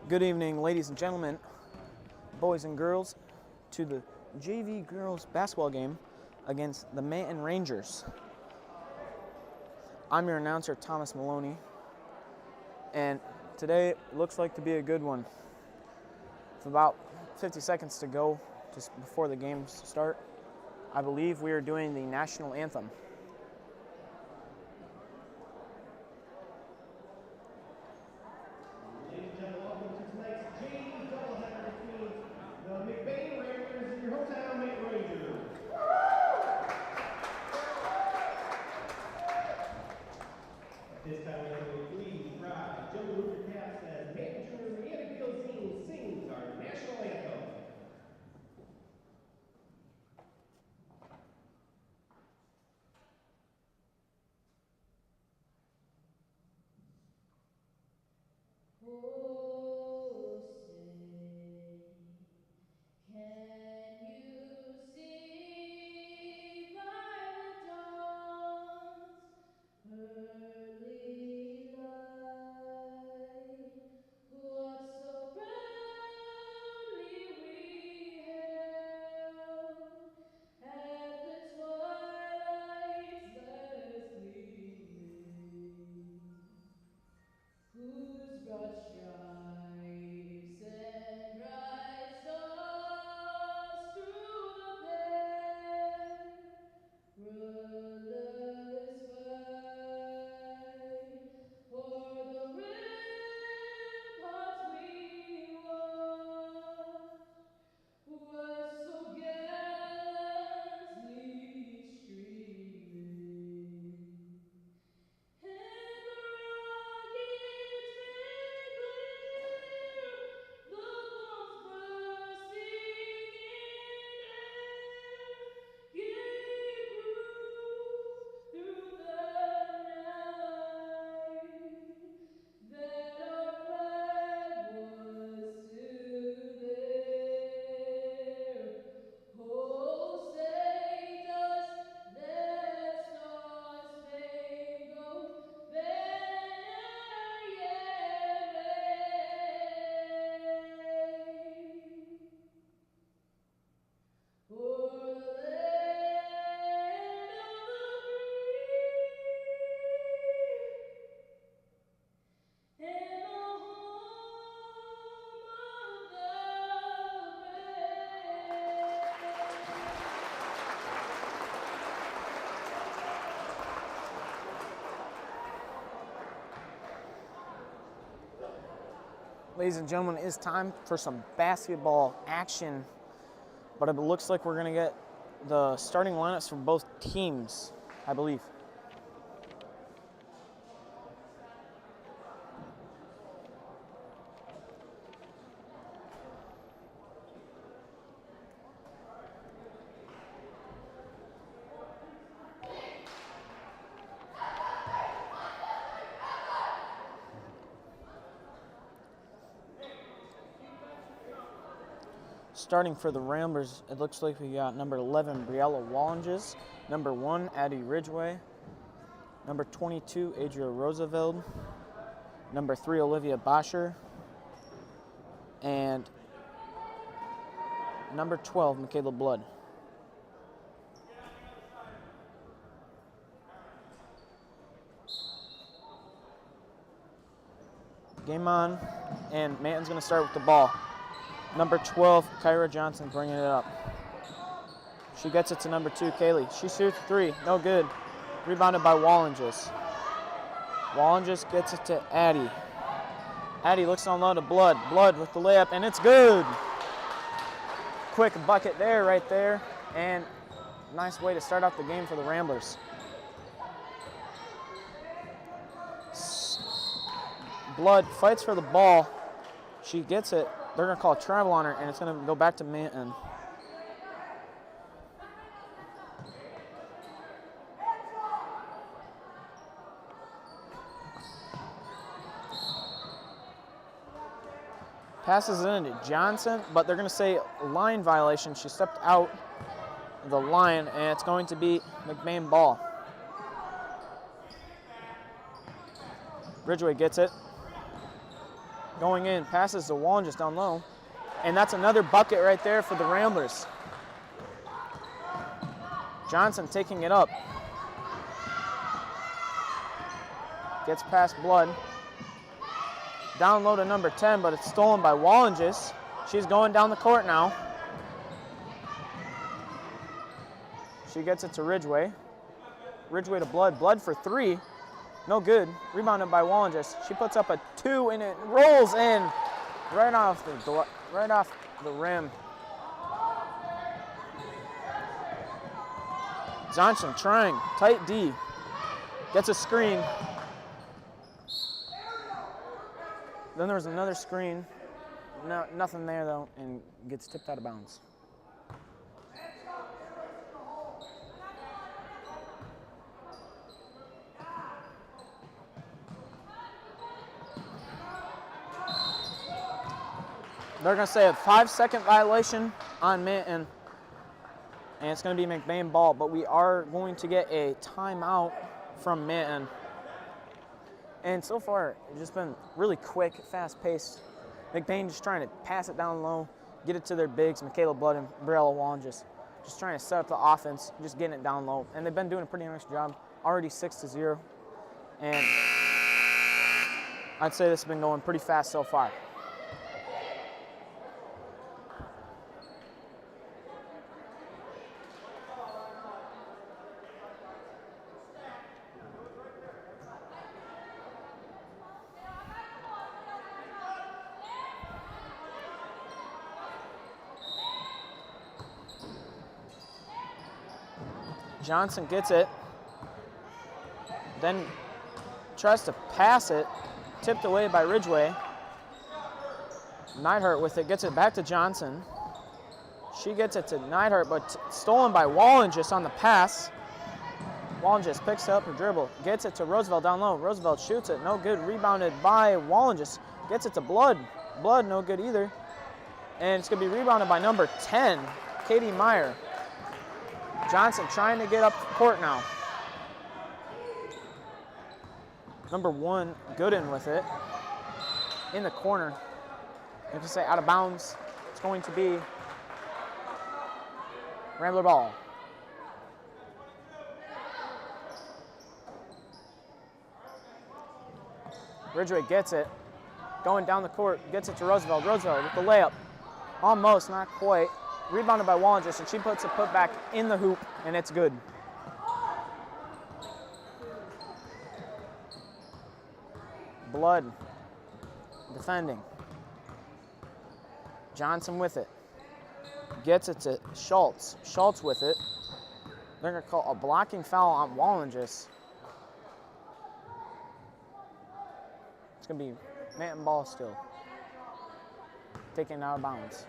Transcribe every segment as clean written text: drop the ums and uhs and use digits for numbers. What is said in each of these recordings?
Good evening, ladies and gentlemen, boys and girls, to the JV girls basketball game against the Manton Rangers. I'm your announcer, Thomas Maloney, and today looks like to be a good one. With about 50 seconds to go just before the games start, I believe we are doing the national anthem. This time, we please rise. Gentlemen, with your caps as Manton Junior Leanna Gilzine sings our national anthem. Oh, say, can you see by the dawn's early light what so proudly we hailed at the twilight's last gleaming, whose broad stripes and bright stars through the perilous fight o'er the ramparts we watched was so gallantly streaming. And the rockets made clear, the bombs bursting in air gave proof through the night that our flag was still there. Oh, say does that star-spangled banner yet wave o'er the land of the free and the home of the brave? Ladies and gentlemen, it's time for some basketball action, but it looks like we're going to get the starting lineups for both teams, I believe. Starting for the Ramblers, it looks like we got number 11, Briella Wallinges, number 1, Addie Ridgway, number 22, Adria Roosevelt, number 3, Olivia Boscher, and number 12, Michaela Blood. Game on, and Manton's going to start with the ball. Number 12, Kyra Johnson bringing it up. She gets it to number 2, Kaylee. She shoots 3, no good. Rebounded by Wallinges. Wallinges gets it to Addie. Addie looks on low to Blood. Blood with the layup, and it's good. Quick bucket there, right there. And nice way to start out the game for the Ramblers. Blood fights for the ball. She gets it. They're going to call a travel on her, and it's going to go back to Manton. Passes it into Johnson, but they're going to say line violation. She stepped out the line, and it's going to be McBain ball. Ridgway gets it. Going in, passes the wall and just down low. And that's another bucket right there for the Ramblers. Johnson taking it up. Gets past Blood. Down low to number 10, but it's stolen by Wallinges. She's going down the court now. She gets it to Ridgway. Ridgway to Blood. Blood for 3. No good. Rebounded by Wallinges. She puts up a 2 and it rolls in right off the rim. Johnson trying. Tight D. Gets a screen. Then there's another screen. No, nothing there though, and gets tipped out of bounds. They're going to say a 5-second violation on Manton, and it's going to be McBain ball, but we are going to get a timeout from Manton. And so far, it's just been really quick, fast-paced. McBain just trying to pass it down low, get it to their bigs, Michaela Blood and Briella Wallinges. Just trying to set up the offense, just getting it down low. And they've been doing a pretty nice job, already 6-0. And I'd say this has been going pretty fast so far. Johnson gets it, then tries to pass it, tipped away by Ridgway. Neidhart with it, gets it back to Johnson. She gets it to Neidhart, but stolen by Wallinges on the pass. Wallinges picks up her dribble, gets it to Roosevelt down low. Roosevelt shoots it, no good, rebounded by Wallinges. Gets it to Blood. Blood, no good either. And it's gonna be rebounded by number 10, Katie Meyer. Johnson trying to get up the court now. Number 1, Gooden with it. In the corner. I have to say out of bounds. It's going to be Rambler ball. Ridgway gets it. Going down the court, gets it to Roosevelt. Roosevelt with the layup. Almost, not quite. Rebounded by Wallinges, and she puts a putback in the hoop, and it's good. Blood defending. Johnson with it. Gets it to Schultz. Schultz with it. They're going to call a blocking foul on Wallinges. It's going to be Manton ball still. Taken out of bounds.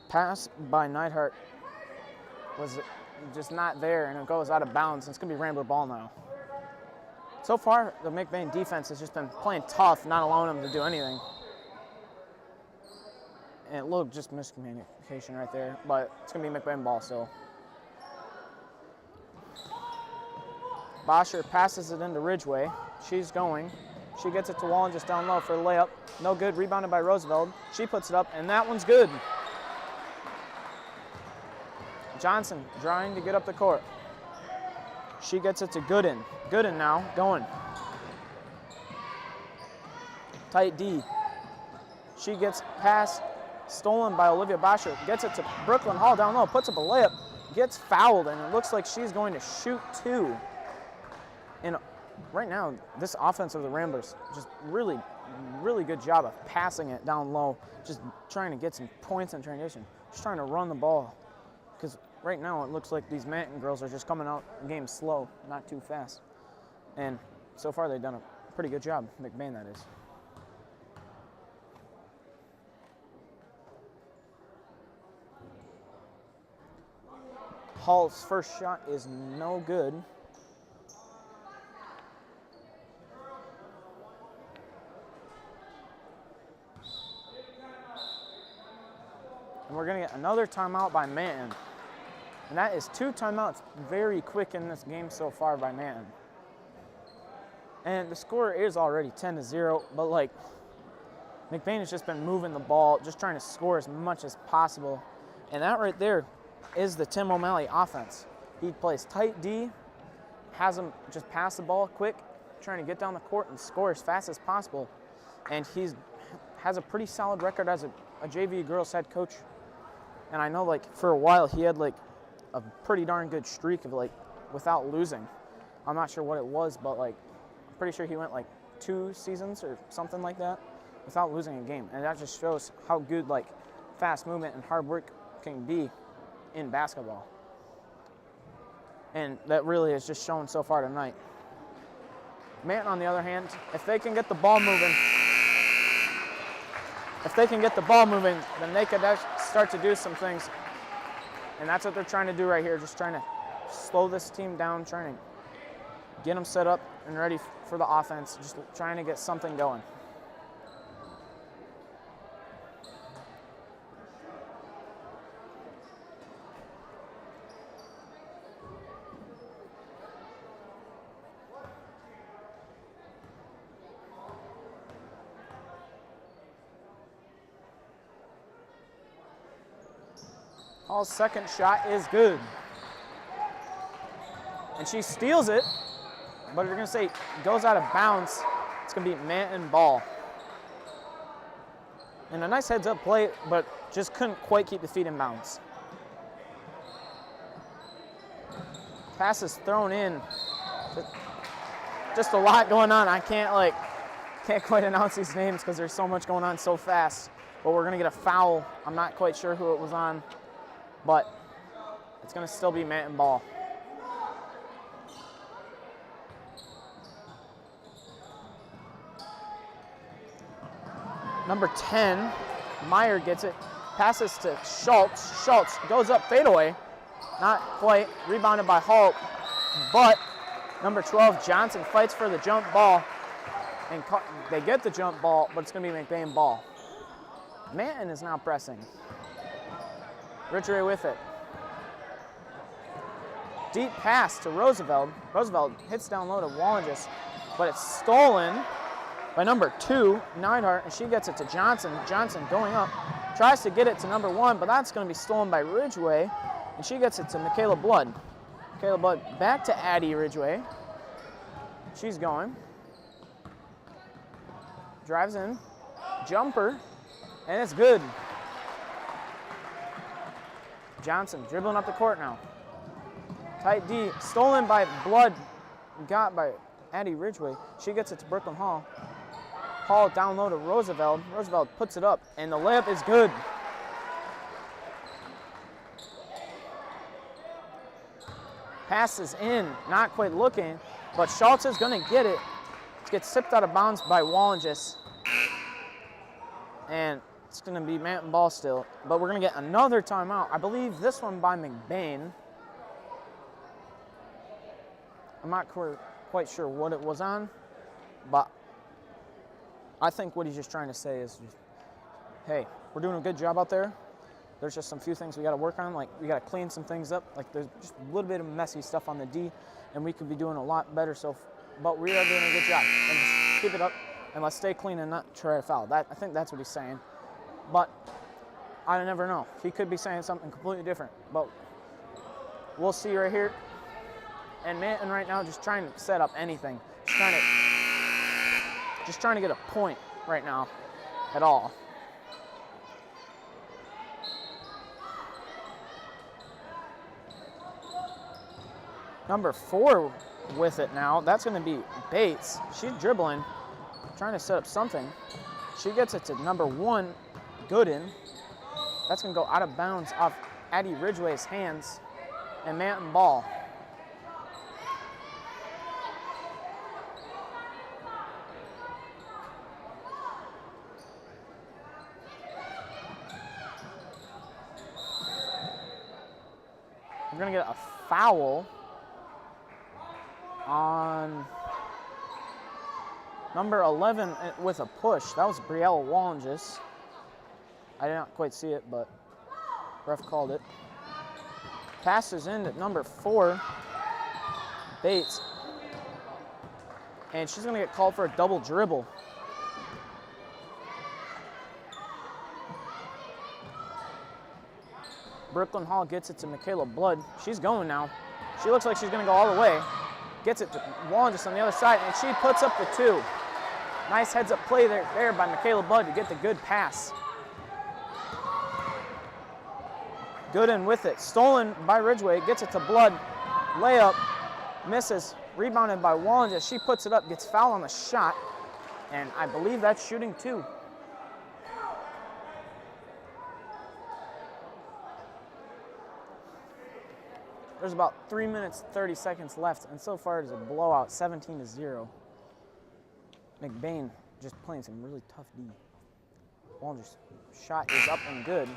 Pass by Neidhart was just not there, and it goes out of bounds. And it's going to be Rambler ball now. So far, the McBain defense has just been playing tough, not allowing them to do anything. And it looked just miscommunication right there, but it's going to be McBain ball still. Bosher passes it into Ridgway. She's going. She gets it to Wallen just down low for the layup. No good, rebounded by Roosevelt. She puts it up, and that one's good. Johnson trying to get up the court. She gets it to Gooden. Gooden now, going. Tight D. She gets past, stolen by Olivia Bosher. Gets it to Brooklyn Hall down low, puts up a layup, gets fouled, and it looks like she's going to shoot 2. And right now, this offense of the Ramblers, just really, really good job of passing it down low, just trying to get some points in transition, just trying to run the ball. Because right now it looks like these Manton girls are just coming out the game slow, not too fast. And so far they've done a pretty good job, McBain that is. Hall's first shot is no good. And we're going to get another timeout by Manton. And that is 2 timeouts very quick in this game so far by Manton. And the score is already 10-0, but like McBain has just been moving the ball, just trying to score as much as possible. And that right there is the Tim O'Malley offense. He plays tight D, has him just pass the ball quick, trying to get down the court and score as fast as possible. And has a pretty solid record as a JV girls head coach. And I know like for a while he had like a pretty darn good streak of like without losing. I'm not sure what it was, but like I'm pretty sure he went like 2 seasons or something like that without losing a game. And that just shows how good like fast movement and hard work can be in basketball. And that really is just shown so far tonight. Manton, on the other hand, if they can get the ball moving, then they could start to do some things. And that's what they're trying to do right here, just trying to slow this team down, trying to get them set up and ready for the offense, just trying to get something going. Hall's second shot is good. And she steals it, but you're gonna say it goes out of bounds. It's gonna be Manton ball. And a nice heads up play, but just couldn't quite keep the feet in bounds. Pass is thrown in. Just a lot going on. I can't quite announce these names because there's so much going on so fast. But we're gonna get a foul. I'm not quite sure who it was on, but it's gonna still be Manton ball. Number 10, Meyer gets it, passes to Schultz. Schultz goes up fadeaway, not quite, rebounded by Hall, but number 12, Johnson fights for the jump ball, and they get the jump ball, but it's gonna be McBain ball. Manton is now pressing. Ridgway with it. Deep pass to Roosevelt. Roosevelt hits down low to Wallinges, but it's stolen by number 2, Neidhart, and she gets it to Johnson. Johnson going up, tries to get it to number 1, but that's going to be stolen by Ridgway, and she gets it to Michaela Blood. Michaela Blood back to Addie Ridgway. She's going. Drives in, jumper, and it's good. Johnson dribbling up the court now. Tight D, stolen by Blood, got by Addie Ridgway. She gets it to Brooklyn Hall. Hall down low to Roosevelt. Roosevelt puts it up, and the layup is good. Passes in, not quite looking, but Schultz is going to get it. It gets tipped out of bounds by Wallinges. And it's going to be Manton ball still, but we're going to get another timeout. I believe this one by McBain. I'm not quite sure what it was on, but I think what he's just trying to say is, hey, we're doing a good job out there. There's just some few things we got to work on. Like, we got to clean some things up. Like, there's just a little bit of messy stuff on the D, and we could be doing a lot better. But we are doing a good job. And just keep it up, and let's stay clean and not try to foul. I think that's what he's saying. But I never know. He could be saying something completely different. But we'll see right here. And Manton right now just trying to set up anything. Just trying to get a point right now at all. Number 4 with it now. That's going to be Bates. She's dribbling, trying to set up something. She gets it to number 1, Gooden. That's going to go out of bounds off Addie Ridgway's hands, and Manton ball. We're going to get a foul on number 11 with a push. That was Briella Wallinges. I did not quite see it, but Ref called it. Passes in to number 4, Bates. And she's going to get called for a double dribble. Brooklyn Hall gets it to Michaela Blood. She's going now. She looks like she's going to go all the way. Gets it to Wallen just on the other side, and she puts up the 2. Nice heads-up play there by Michaela Blood to get the good pass. Gooden with it. Stolen by Ridgway. Gets it to Blood. Layup. Misses. Rebounded by Wallen as she puts it up. Gets fouled on the shot. And I believe that's shooting 2. There's about 3 minutes, 30 seconds left, and so far it is a blowout, 17-0. McBain just playing some really tough D. Wallen's shot is up and good.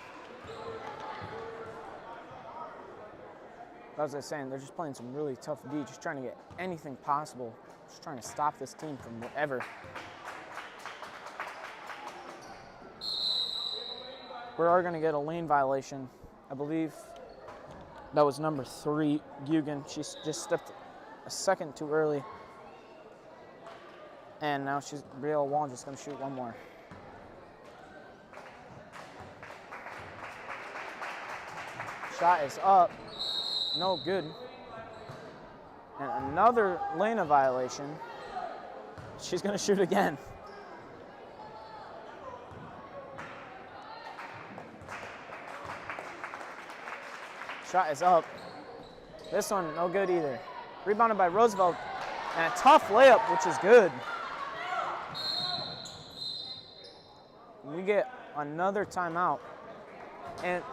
As I was saying, they're just playing some really tough D, just trying to get anything possible, just trying to stop this team from whatever. We are going to get a lane violation, I believe. That was number 3, Gugan. She just stepped a second too early. And now Brielle Wallen just going to shoot one more. Shot is up. No good. And another Lena violation. She's going to shoot again. Shot is up. This one, no good either. Rebounded by Roosevelt. And a tough layup, which is good. We get another timeout. And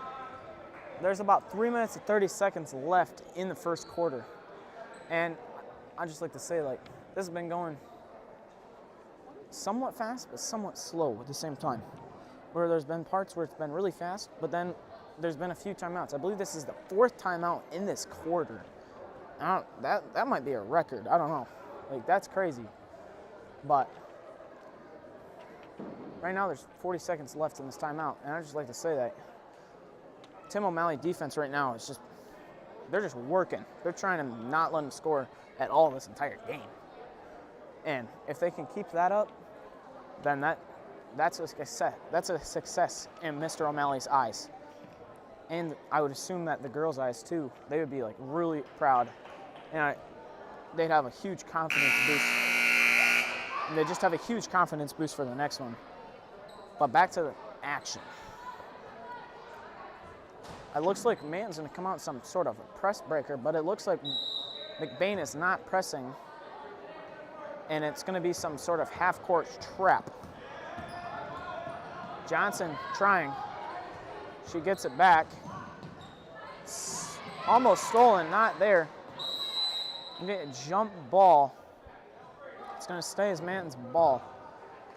there's about 3 minutes and 30 seconds left in the first quarter. And I just like to say, like, this has been going somewhat fast, but somewhat slow at the same time. Where there's been parts where it's been really fast, but then there's been a few timeouts. I believe this is the 4th timeout in this quarter. That might be a record. I don't know. Like, that's crazy. But right now there's 40 seconds left in this timeout, and I just like to say that Tim O'Malley defense right now is just, they're just working. They're trying to not let them score at all this entire game. And if they can keep that up, then that's a success in Mr. O'Malley's eyes. And I would assume that the girls' eyes too, they would be like really proud. And they'd have a huge confidence boost. And they just have a huge confidence boost for the next one. But back to the action. It looks like Manton's going to come out some sort of a press breaker, but it looks like McBain is not pressing. And it's going to be some sort of half-court trap. Johnson trying. She gets it back. It's almost stolen, not there. You get a jump ball. It's going to stay as Manton's ball.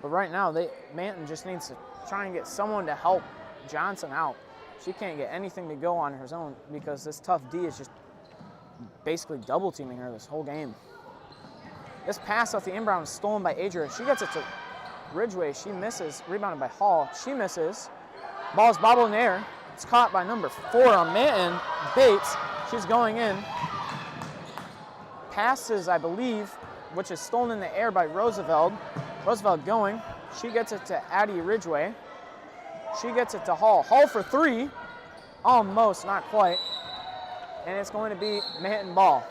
But right now, Manton just needs to try and get someone to help Johnson out. She can't get anything to go on her own because this tough D is just basically double teaming her this whole game. This pass off the inbound is stolen by Adria. She gets it to Ridgway. She misses. Rebounded by Hall. She misses. Ball's bobbled in the air. It's caught by number 4 on Manton. Bates. She's going in. Passes, I believe, which is stolen in the air by Roosevelt. Roosevelt going. She gets it to Addie Ridgway. She gets it to Hall. Hall for 3. Almost, not quite. And it's going to be Manton ball.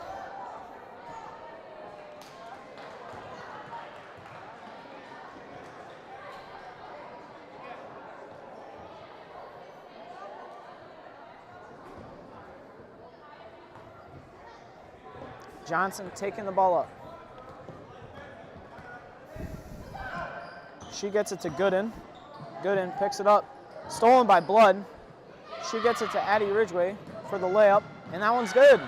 Johnson taking the ball up. She gets it to Gooden. Gooden picks it up. Stolen by Blood. She gets it to Addie Ridgway for the layup, and that one's good.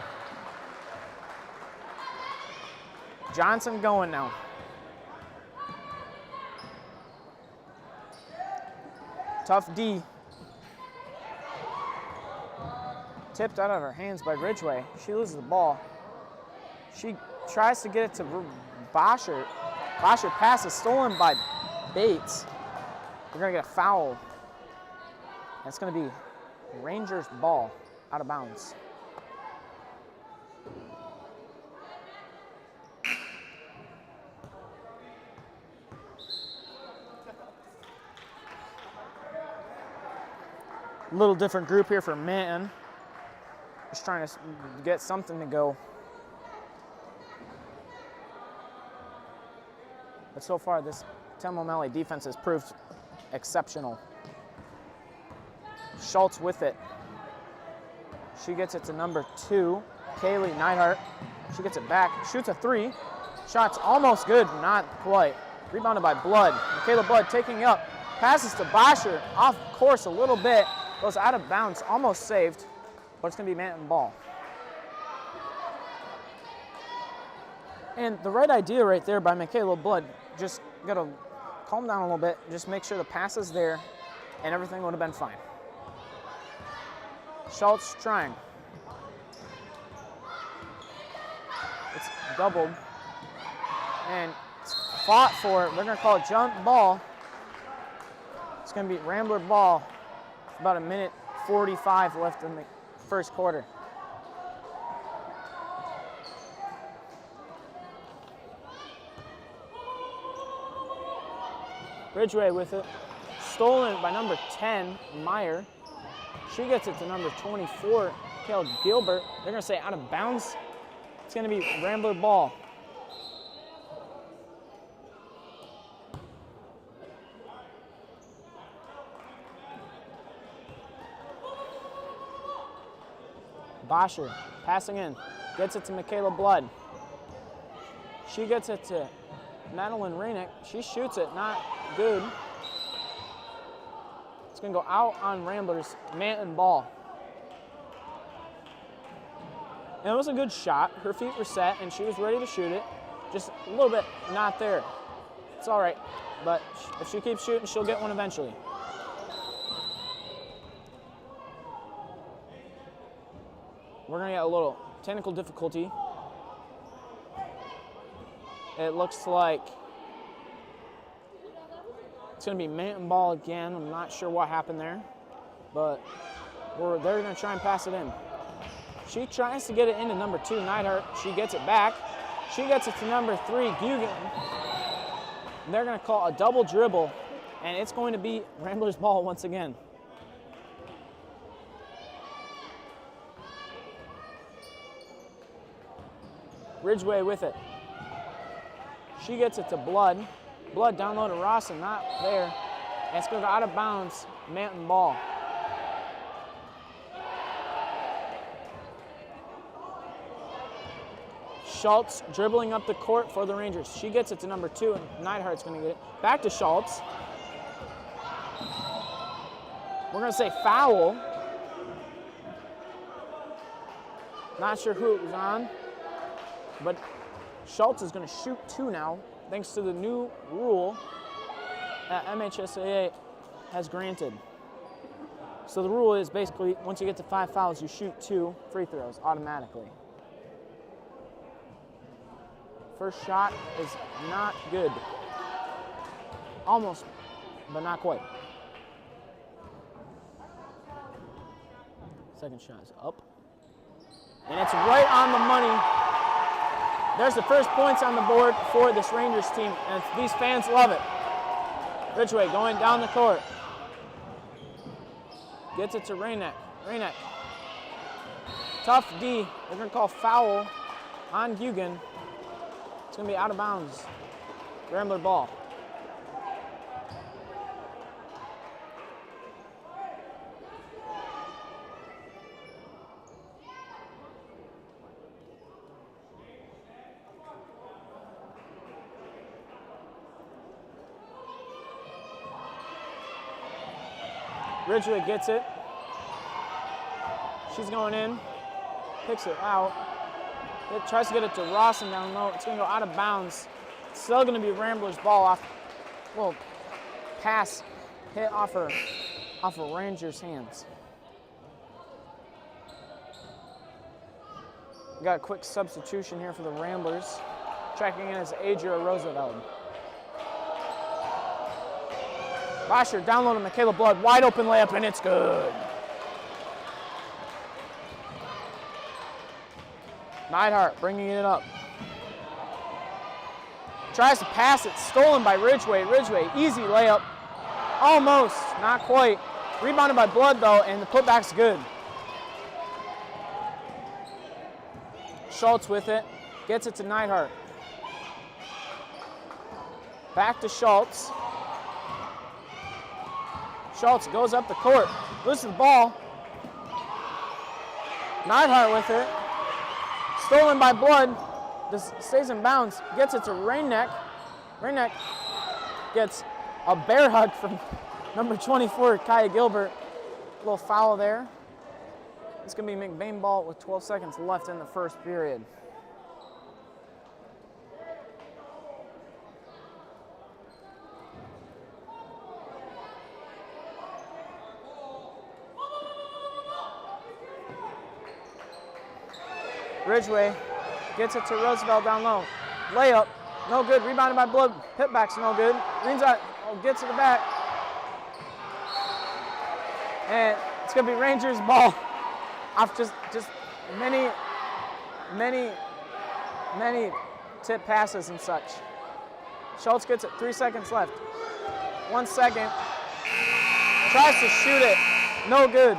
Johnson going now. Tough D. Tipped out of her hands by Ridgway. She loses the ball. She tries to get it to Bosher. Bosher pass is stolen by Bates. We're going to get a foul. That's going to be Rangers ball, out of bounds. A little different group here for Manton. Just trying to get something to go. But so far, this Tim O'Malley defense has proved exceptional. Schultz with it. She gets it to number 2, Kaylee Neidhart. She gets it back, shoots a 3. Shot's almost good, not quite. Rebounded by Blood. Michaela Blood taking up. Passes to Bosher, off course a little bit. Goes out of bounds, almost saved. But it's going to be Manton ball. And the right idea right there by Michaela Blood, just got to calm down a little bit, just make sure the pass is there, and everything would have been fine. Schultz trying. It's doubled, and it's fought for. They're going to call it jump ball. It's going to be Rambler ball. About a minute 45 left in the first quarter. Ridgway with it. Stolen by number 10, Meyer. She gets it to number 24, Kale Gilbert. They're going to say out of bounds. It's going to be Rambler ball. Bosher passing in, gets it to Michaela Blood. She gets it to Madeline Rainick. She shoots it, not good. It's going to go out on Ramblers, Manton ball. And it was a good shot. Her feet were set, and she was ready to shoot it. Just a little bit not there. It's all right, but if she keeps shooting, she'll get one eventually. We're going to get a little technical difficulty. It looks like it's going to be Manton ball again. I'm not sure what happened there, but they're going to try and pass it in. She tries to get it into number 2, Neidhart. She gets it back. She gets it to number 3, Gugan. And they're going to call a double dribble, and it's going to be Ramblers ball once again. Ridgway with it. She gets it to Blood. Blood down low to Rawson, not there. And it's going to go out of bounds, Manton ball. Schultz dribbling up the court for the Rangers. She gets it to number 2, and Neidhart's going to get it. Back to Schultz. We're going to say foul. Not sure who it was on. But Schultz is going to shoot 2 now, thanks to the new rule that MHSAA has granted. So the rule is basically once you get to 5 fouls, you shoot 2 free throws automatically. First shot is not good. Almost, but not quite. Second shot is up. And it's right on the money. There's the first points on the board for this Rangers team, and these fans love it. Ridgway going down the court. Gets it to Rainick. Rainick. Tough D. They're going to call foul on Gugan. It's going to be out of bounds. Rambler ball. Ridgway gets it. She's going in. Picks it out. It tries to get it to Rawson down low. It's going to go out of bounds. It's still going to be Rambler's ball off. Well, pass hit off of Rangers' hands. We got a quick substitution here for the Ramblers. Checking in is Adria Roosevelt. Bosher down low to Michaela Blood. Wide open layup, and it's good. Neidhart bringing it up. Tries to pass it, stolen by Ridgway. Ridgway, easy layup. Almost, not quite. Rebounded by Blood though, and the putback's good. Schultz with it, gets it to Neidhart. Back to Schultz. Schultz goes up the court, loses the ball. Neidhart with it. Stolen by Blood. This stays in bounds. Gets it to Rainneck. Rainneck gets a bear hug from number 24, Kaya Gilbert. A little foul there. It's going to be McBain ball with 12 seconds left in the first period. Ridgway gets it to Roosevelt down low. Layup, no good. Rebounded by Blood. Putback's no good. Greenside gets to the back. And it's going to be Rangers ball off just many tip passes and such. Schultz gets it, 3 seconds left. 1 second. Tries to shoot it, no good.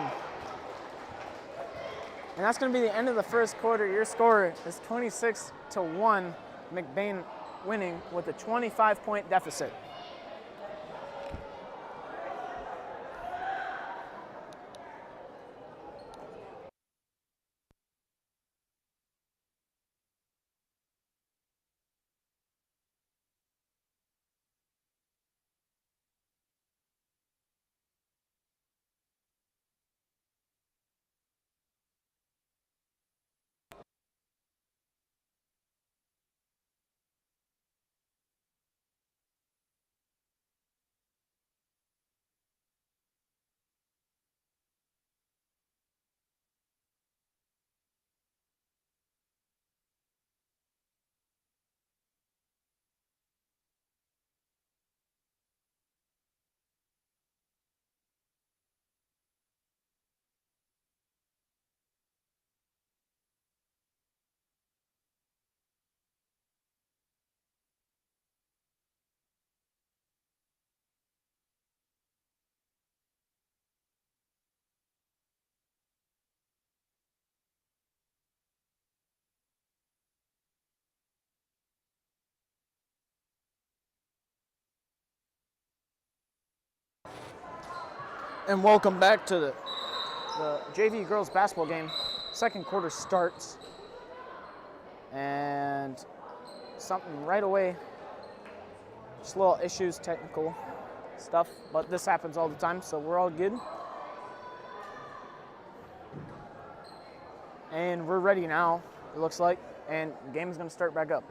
And that's going to be the end of the first quarter. Your score is 26-1. McBain winning with a 25-point deficit. And welcome back to the JV girls basketball game. Second quarter starts. And something right away. Just little issues, technical stuff, but this happens all the time, so we're all good. And we're ready now, it looks like, and the game is going to start back up.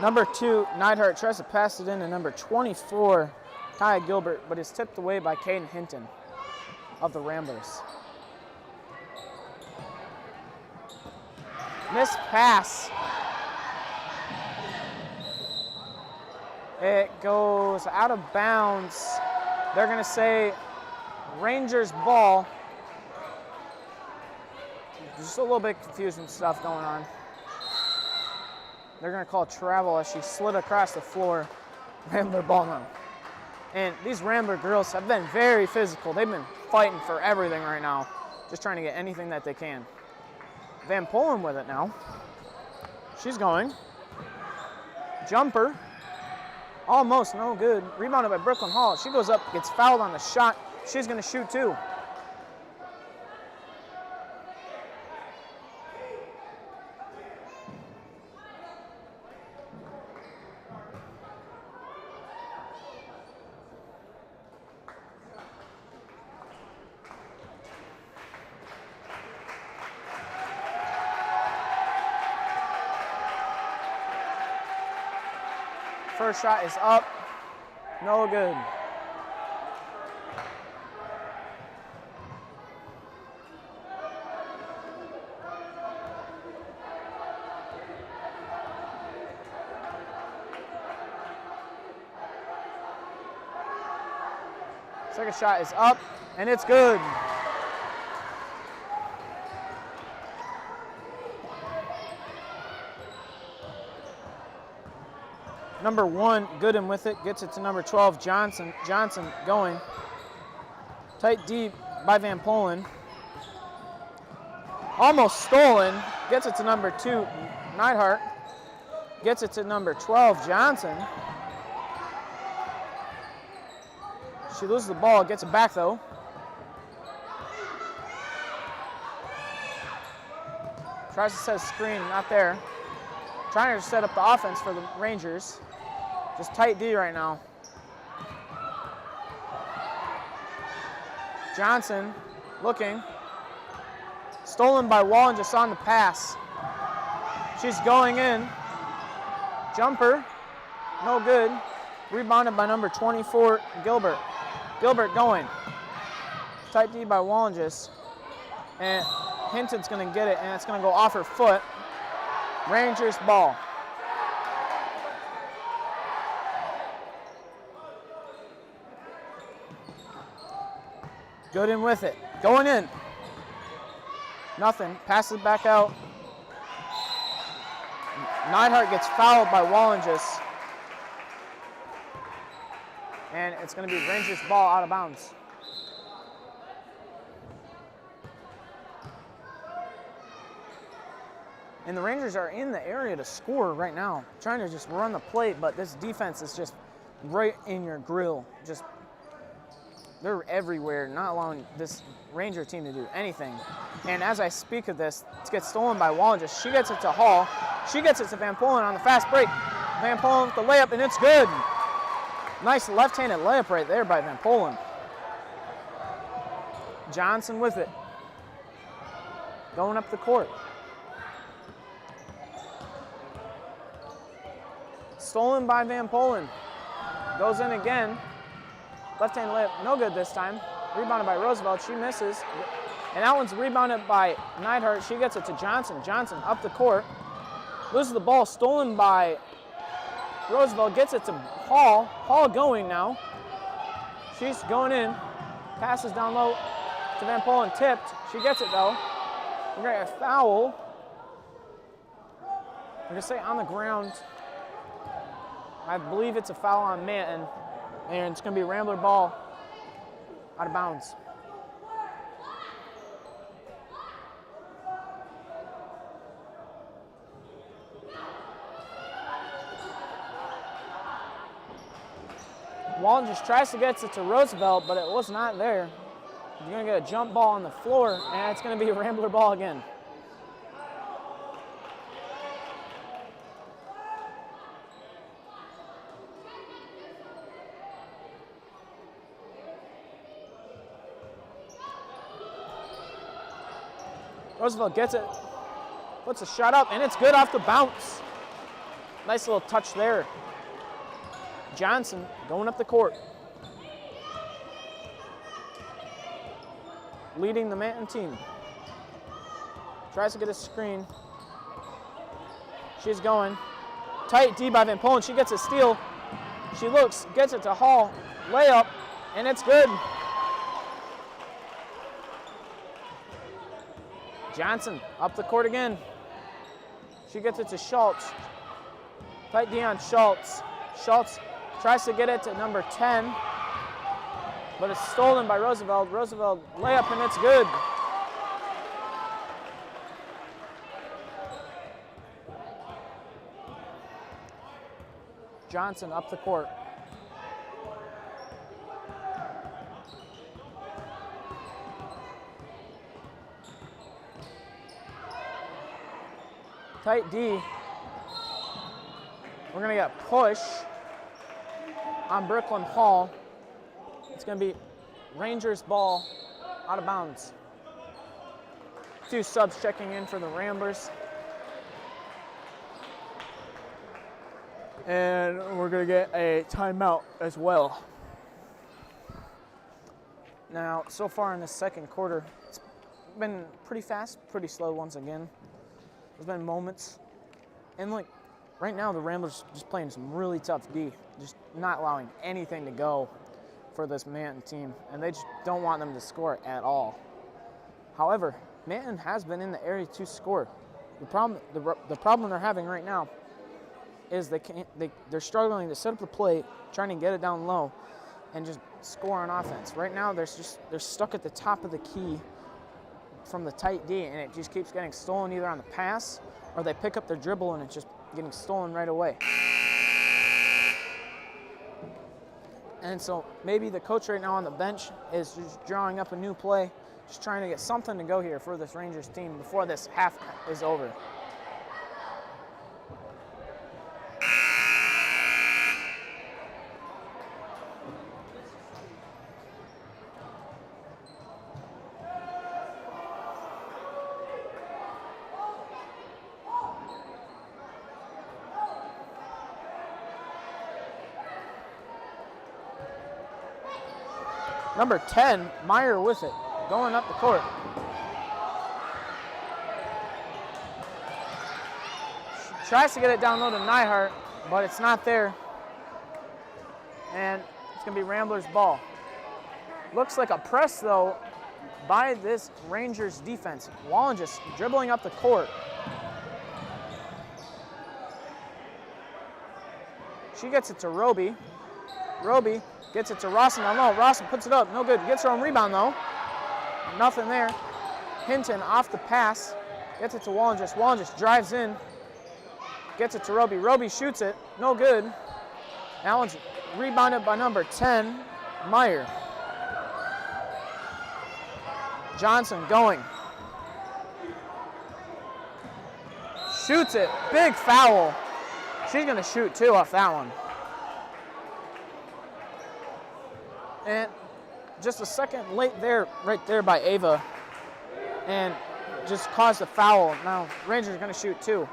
Number 2, Neidhart tries to pass it in to number 24, Kaya Gilbert, but is tipped away by Caden Hinton of the Ramblers. Missed pass. It goes out of bounds. They're going to say Rangers ball. Just a little bit confusing stuff going on. They're going to call travel as she slid across the floor. Rambler ball now. And these Rambler girls have been very physical. They've been fighting for everything right now. Just trying to get anything that they can. Van Polen with it now. She's going. Jumper. Almost no good. Rebounded by Brooklyn Hall. She goes up, gets fouled on the shot. She's going to shoot too. First shot is up, no good. Second shot is up, and it's good. Number 1, Gooden with it, gets it to number 12, Johnson. Johnson going. Tight deep by Van Polen. Almost stolen, gets it to number 2, Neidhart. Gets it to number 12, Johnson. She loses the ball, gets it back though. Tries to set a screen, not there. Trying to set up the offense for the Rangers. Just tight D right now. Johnson looking. Stolen by Wallen just on the pass. She's going in. Jumper, no good. Rebounded by number 24, Gilbert. Gilbert going. Tight D by Wallenges. And Hinton's going to get it, and it's going to go off her foot. Rangers ball. Gooden with it. Going in. Nothing. Passes back out. Neidhart gets fouled by Wallenges. And it's going to be Rangers ball out of bounds. And the Rangers are in the area to score right now. Trying to just run the plate, but this defense is just right in your grill. Just, they're everywhere, not allowing this Ranger team to do anything. And as I speak of this, it gets stolen by Wallenges. She gets it to Hall. She gets it to Van Polen on the fast break. Van Polen with the layup, and it's good. Nice left-handed layup right there by Van Polen. Johnson with it. Going up the court. Stolen by Van Polen. Goes in again. Left-hand layup, no good this time. Rebounded by Roosevelt, she misses. And that one's rebounded by Neidhart. She gets it to Johnson. Johnson up the court. Loses the ball, stolen by Roosevelt, gets it to Hall. Hall going now. She's going in. Passes down low to Van Polen, tipped. She gets it though. We're gonna get a foul. We're gonna say on the ground. I believe it's a foul on Manton, and it's going to be a Rambler ball out of bounds. Wallen just tries to get it to Roosevelt, but it was not there. You're going to get a jump ball on the floor, and it's going to be a Rambler ball again. Roosevelt gets it, puts a shot up, and it's good off the bounce. Nice little touch there. Johnson going up the court. Leading the Manton team. Tries to get a screen. She's going. Tight D by Van Polen. She gets a steal. She looks, gets it to Hall. Layup, and it's good. Johnson up the court again. She gets it to Schultz. Tight D on Schultz. Schultz tries to get it to number 10, but it's stolen by Roosevelt. Roosevelt layup, and it's good. Johnson up the court. Tight D. We're going to get a push on Brooklyn Hall. It's going to be Rangers ball out of bounds. 2 subs checking in for the Ramblers. And we're going to get a timeout as well. Now, so far in the second quarter, it's been pretty fast, pretty slow once again. There's been moments, and like right now the Ramblers just playing some really tough D, just not allowing anything to go. for this Manton team, and they just don't want them to score at all. However, Manton has been in the area to score. The problem they're having right now is they're struggling to set up the play, trying to get it down low, and just score on offense. Right now, they're stuck at the top of the key from the tight D, and it just keeps getting stolen either on the pass or they pick up their dribble and it's just getting stolen right away. And so maybe the coach right now on the bench is just drawing up a new play, just trying to get something to go here for this Rangers team before this half is over. Number 10, Meyer with it, going up the court. She tries to get it down low to Nyhart, but it's not there. And it's going to be Ramblers' ball. Looks like a press, though, by this Rangers defense. Wallen just dribbling up the court. She gets it to Roby. Roby gets it to Rawson down low. Rawson puts it up. No good. Gets her own rebound, though. Nothing there. Hinton off the pass. Gets it to Wallen. Wallen just drives in. Gets it to Roby. Roby shoots it. No good. That one's rebounded by number 10, Meyer. Johnson going. Shoots it. Big foul. She's going to shoot two off that one. And just a second late there, right there by Ava, and just caused a foul. Now Rangers are going to shoot two.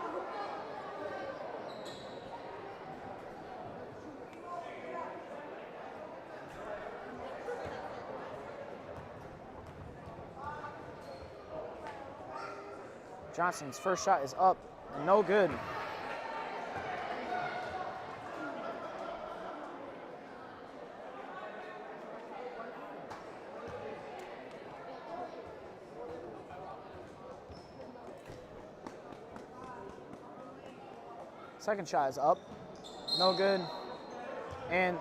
Johnson's first shot is up, and no good. Second shot is up, no good. And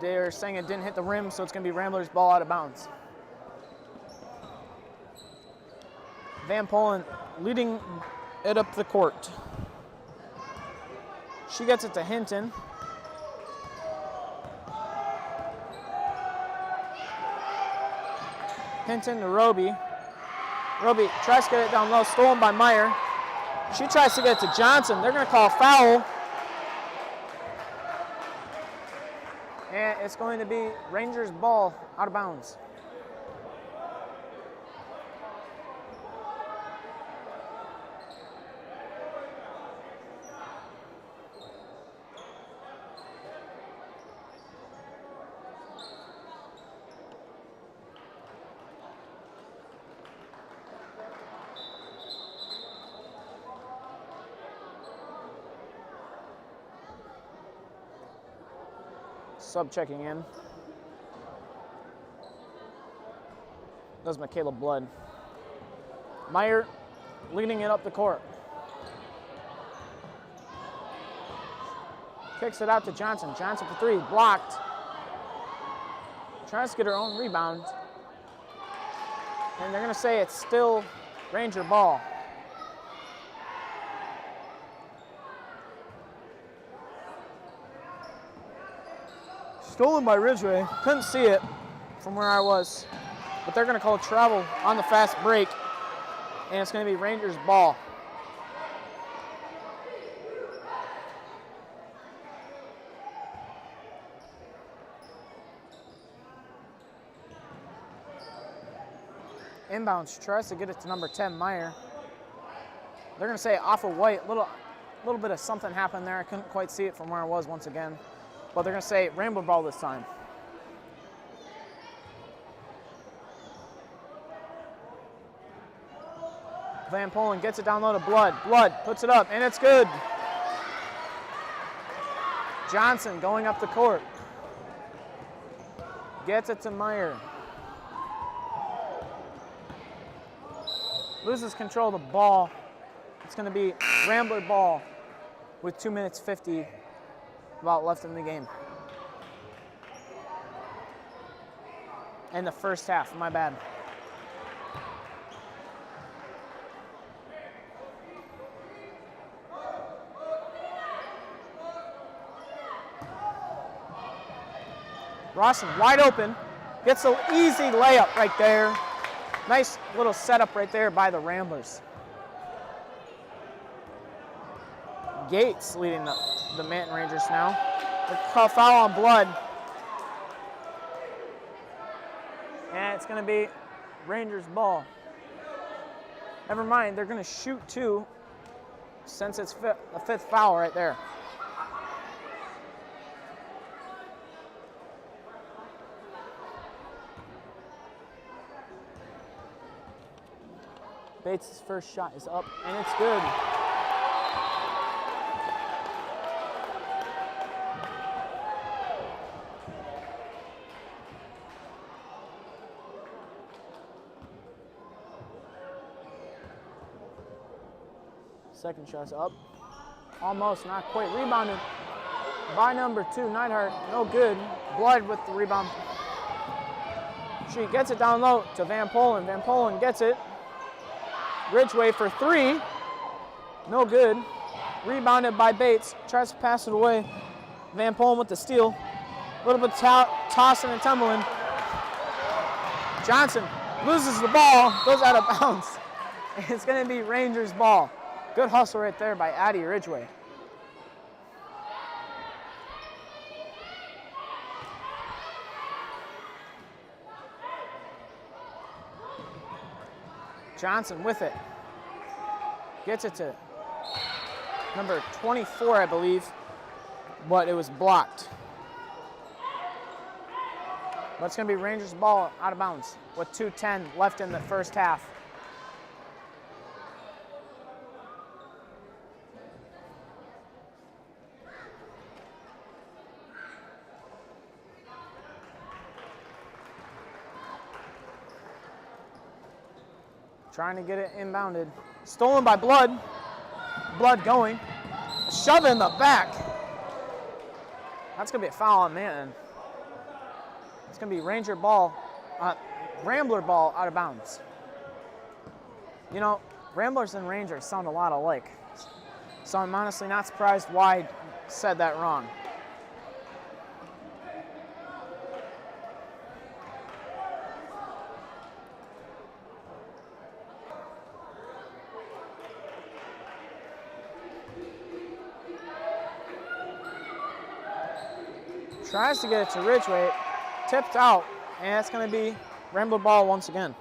they're saying it didn't hit the rim, so it's going to be Ramblers' ball out of bounds. Van Polen leading it up the court. She gets it to Hinton. Hinton to Roby. Roby tries to get it down low, stolen by Meyer. She tries to get it to Johnson. They're going to call a foul. And it's going to be Rangers' ball out of bounds. Sub checking in. That's Michaela Blood. Meyer leading it up the court. Kicks it out to Johnson. Johnson for three, blocked. Tries to get her own rebound. And they're going to say it's still Ranger ball. Stolen by Ridgway. Couldn't see it from where I was. But they're going to call travel on the fast break. And it's going to be Rangers' ball. Inbounds tries to get it to number 10, Meyer. They're going to say off of White. Little bit of something happened there. I couldn't quite see it from where I was once again. But they're going to say Rambler ball this time. Van Polen gets it down low to Blood. Blood puts it up, and it's good. Johnson going up the court. Gets it to Meyer. Loses control of the ball. It's going to be Rambler ball with 2 minutes 50 about left in the game. And the first half, my bad. Rawson wide open, gets an easy layup right there. Nice little setup right there by the Ramblers. Gates leading the Manton Rangers now. They call foul on Blood. And it's going to be Rangers ball. Never mind, they're going to shoot 2 since it's the 5th foul right there. Bates' first shot is up, and it's good. Second shot's up. Almost, not quite. Rebounded by number 2, Neidhart. No good. Blood with the rebound. She gets it down low to Van Polen. Van Polen gets it. Ridgway for 3. No good. Rebounded by Bates. Tries to pass it away. Van Polen with the steal. A little bit tossing and tumbling. Johnson loses the ball. Goes out of bounds. It's going to be Rangers ball. Good hustle right there by Addie Ridgway. Johnson with it. Gets it to number 24, I believe, but it was blocked. But it's going to be Rangers ball out of bounds with 2:10 left in the first half. Trying to get it inbounded. Stolen by Blood. Blood going. Shove in the back. That's going to be a foul on Manton. It's going to be Rambler ball out of bounds. You know, Ramblers and Rangers sound a lot alike. So I'm honestly not surprised why I said that wrong. Tries to get it to Ridgway, tipped out, and it's going to be Rambler ball once again.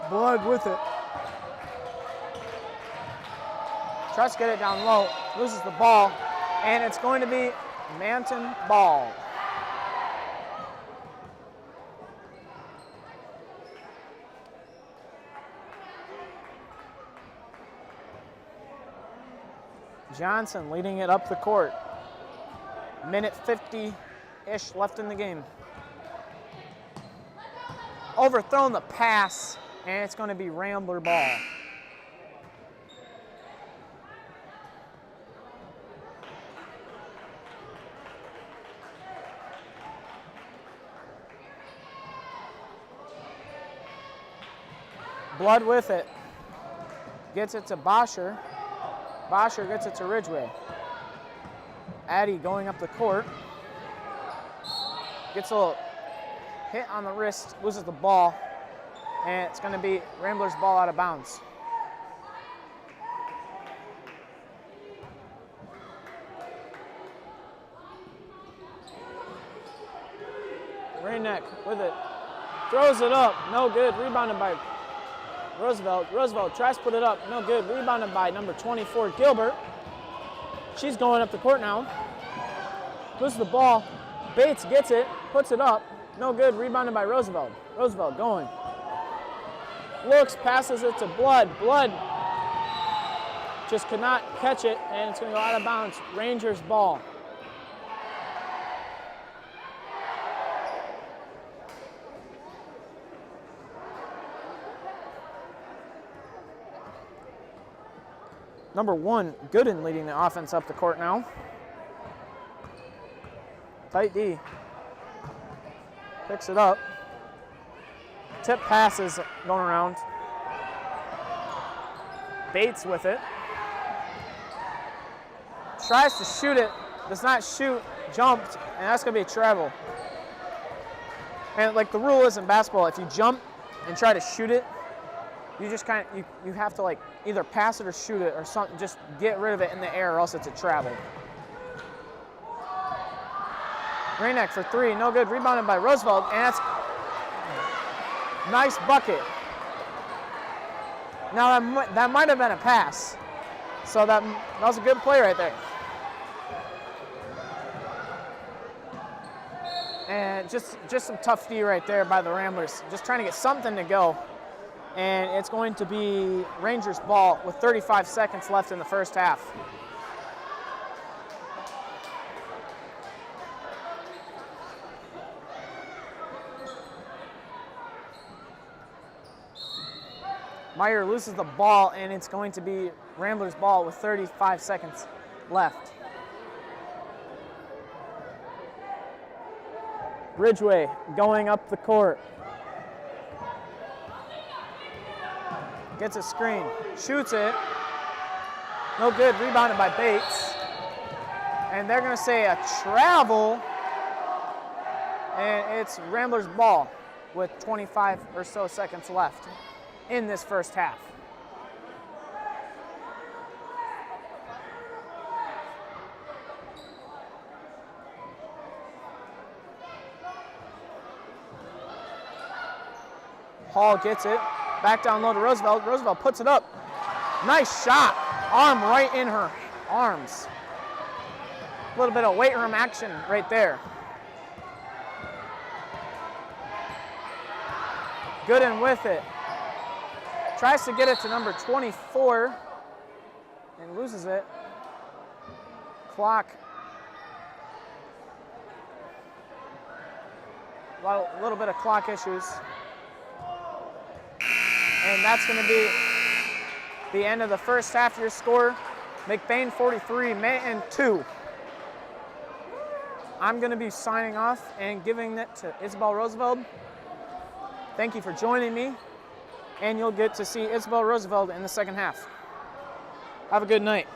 Blood with it. Tries to get it down low, loses the ball, and it's going to be Manton ball. Johnson leading it up the court. Minute 50-ish left in the game. Overthrown the pass, and it's going to be Rambler ball. Blood with it. Gets it to Bosher. Bosher gets it to Ridgway. Addie going up the court. Gets a little hit on the wrist, loses the ball, and it's going to be Ramblers ball out of bounds. Rayneck with it. Throws it up, no good. Rebounded by Roosevelt. Roosevelt tries to put it up, no good. Rebounded by number 24, Gilbert. She's going up the court now. Loses the ball. Bates gets it, puts it up, no good. Rebounded by Roosevelt. Roosevelt going. looks, passes it to Blood. Blood just could not catch it, and it's going to go out of bounds. Rangers ball. Number 1, Gooden leading the offense up the court now. Tight D. Picks it up. Tip passes going around. Bates with it. Tries to shoot it. Does not shoot. Jumped. And that's going to be a travel. And like the rule is in basketball, if you jump and try to shoot it, you just kind of, you have to like either pass it or shoot it or something. Just get rid of it in the air or else it's a travel. Rainek for 3, no good. Rebounded by Roosevelt, and that's nice bucket. Now that might have been a pass. So that was a good play right there. And just some tough D right there by the Ramblers. Just trying to get something to go. And it's going to be Rangers ball with 35 seconds left in the first half. Meyer loses the ball, and it's going to be Ramblers ball with 35 seconds left. Ridgway going up the court. Gets a screen, shoots it. No good, rebounded by Bates. And they're gonna say a travel, and it's Ramblers ball with 25 or so seconds left in this first half. Hall gets it. Back down low to Roosevelt. Roosevelt puts it up. Nice shot. Arm right in her arms. A little bit of weight room action right there. Gooden with it. Tries to get it to number 24 and loses it. Clock. A little bit of clock issues. And that's going to be the end of the first half. Your score, McBain 43, Manton 2. I'm going to be signing off and giving it to Isabel Roosevelt. Thank you for joining me, and you'll get to see Isabel Roosevelt in the second half. Have a good night.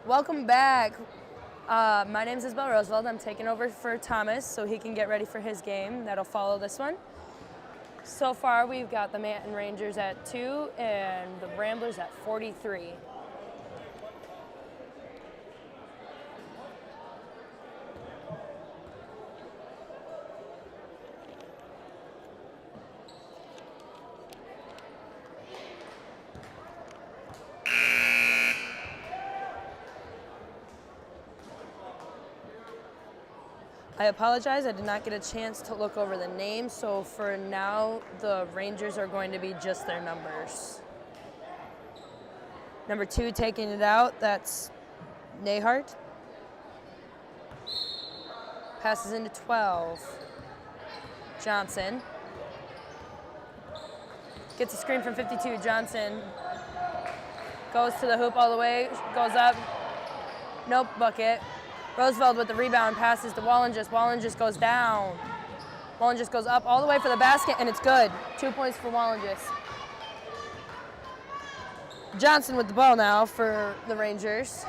Welcome back. My name is Isabel Roosevelt. I'm taking over for Thomas so he can get ready for his game that'll follow this one. So far, we've got the Manton Rangers at 2 and the Ramblers at 43. I apologize, I did not get a chance to look over the names, so for now, the Rangers are going to be just their numbers. Number 2 taking it out, that's Nehart. Passes into 12. Johnson. Gets a screen from 52, Johnson. Goes to the hoop all the way, goes up. Nope, bucket. Roosevelt with the rebound, passes to Wallenges. Wallenges goes down. Wallenges goes up all the way for the basket, and it's good. 2 points for Wallenges. Johnson with the ball now for the Rangers.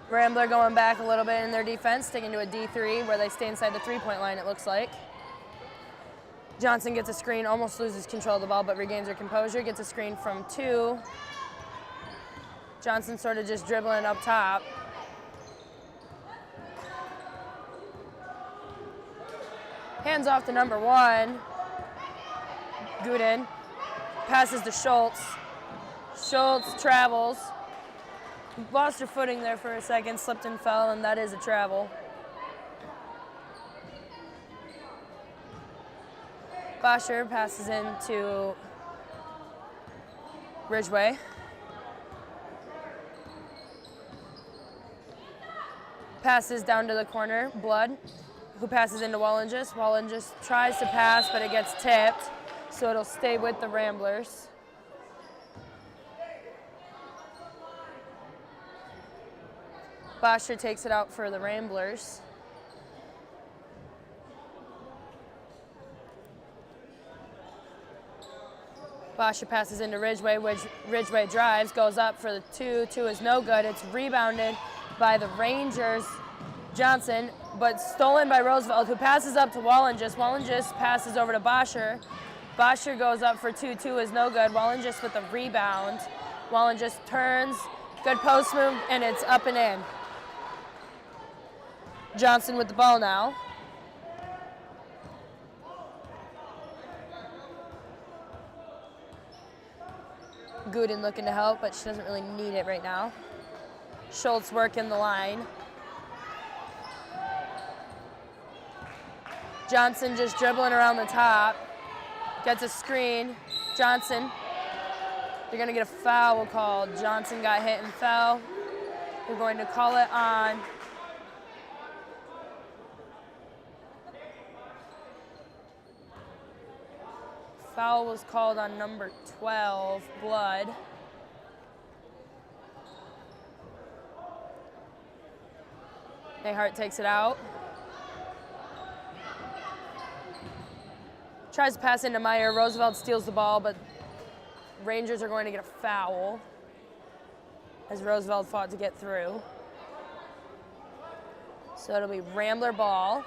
Rambler going back a little bit in their defense, sticking to a D3 where they stay inside the three-point line, it looks like. Johnson gets a screen, almost loses control of the ball, but regains her composure. Gets a screen from 2. Johnson sort of just dribbling up top. Hands off to number 1. Gooden passes to Schultz. Schultz travels. Lost her footing there for a second, slipped and fell, and that is a travel. Bosher passes into Ridgway. Passes down to the corner, Blood, who passes into Wallenges. Wallenges tries to pass, but it gets tipped, so it'll stay with the Ramblers. Bosher takes it out for the Ramblers. Bosher passes into Ridgway. Ridgway drives, goes up for the 2. 2 is no good. It's rebounded by the Rangers, Johnson, but stolen by Roosevelt, who passes up to Wallenges. Wallenges passes over to Bosher. Bosher goes up for 2. 2 is no good. Wallenges with the rebound. Wallenges turns, good post move, and it's up and in. Johnson with the ball now. Gooden looking to help, but she doesn't really need it right now. Schultz working the line. Johnson just dribbling around the top. Gets a screen. Johnson. They're going to get a foul called. Johnson got hit and fell. They're going to call it on foul was called on number 12, Blood. Nehart takes it out. Tries to pass into Meyer. Roosevelt steals the ball, but Rangers are going to get a foul as Roosevelt fought to get through. So it'll be Rambler ball.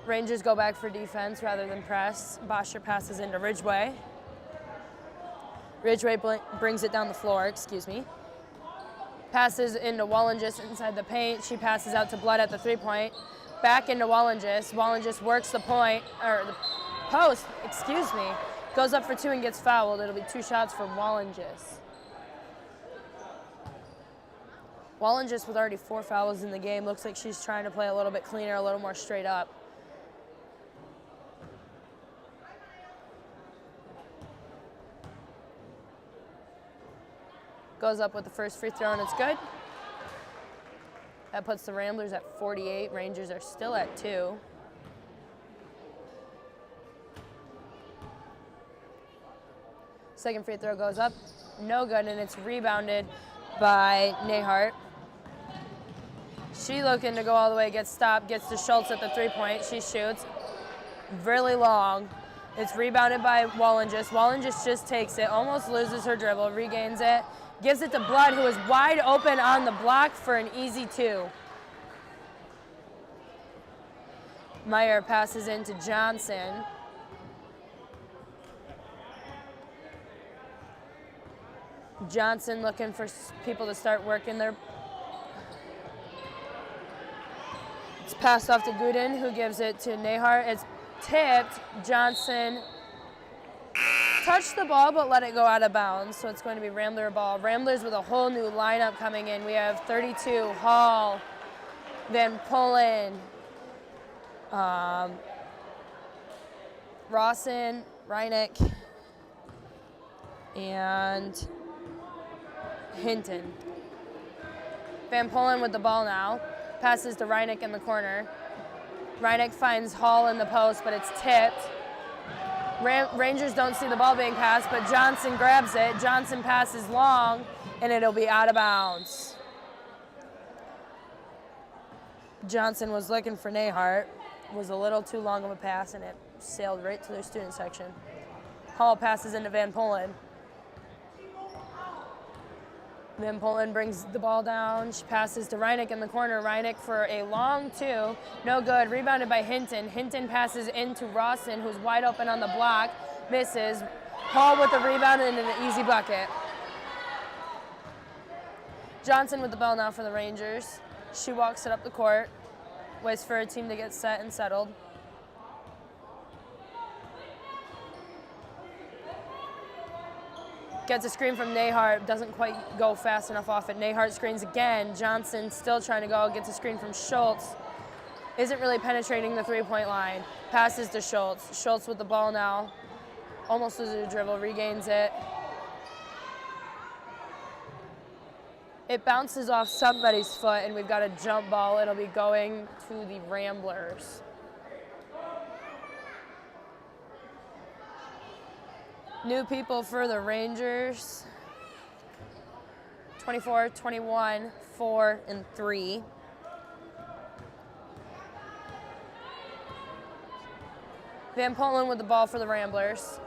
Rangers go back for defense rather than press. Bosher passes into Ridgway. Ridgway brings it down the floor, excuse me. Passes into Wallenges inside the paint. She passes out to Blood at the three-point. Back into Wallenges. Wallenges works the point, or the post, excuse me. Goes up for 2 and gets fouled. It'll be 2 shots for Wallenges. Wallenges with already 4 fouls in the game. Looks like she's trying to play a little bit cleaner, a little more straight up. Goes up with the first free throw, and it's good. That puts the Ramblers at 48. Rangers are still at 2. Second free throw goes up, no good, and it's rebounded by Nehart. She looking to go all the way, gets stopped, gets to Schultz at the three-point. She shoots really long. It's rebounded by Wallenges. Wallenges just takes it, almost loses her dribble, regains it, gives it to Blood, who is wide open on the block for an easy 2. Meyer passes into Johnson. Johnson looking for people to start working their. It's passed off to Gooden, who gives it to Nehart. It's tipped. Johnson touched the ball but let it go out of bounds, so it's going to be Rambler ball. Ramblers with a whole new lineup coming in. We have 32, Hall, Van Pullen, Rawson, Reineck, and Hinton. Van Pullen with the ball now. Passes to Reineck in the corner. Reineck finds Hall in the post, but it's tipped. Rangers don't see the ball being passed, but Johnson grabs it. Johnson passes long, and it'll be out of bounds. Johnson was looking for Nehart. Was a little too long of a pass, and it sailed right to their student section. Hall passes into Van Pullen. Van Pullen brings the ball down. She passes to Reineck in the corner. Reineck for a long 2. No good. Rebounded by Hinton. Hinton passes into Rawson, who's wide open on the block. Misses. Hall with the rebound and an easy bucket. Johnson with the ball now for the Rangers. She walks it up the court. Waits for her team to get set and settled. Gets a screen from Nehart, doesn't quite go fast enough off it. Nehart screens again. Johnson still trying to go, gets a screen from Schultz. Isn't really penetrating the 3-point line. Passes to Schultz. Schultz with the ball now. Almost loses a dribble, regains it. It bounces off somebody's foot, and we've got a jump ball. It'll be going to the Ramblers. New people for the Rangers. 24, 21, 4, and 3. Van Pullen with the ball for the Ramblers.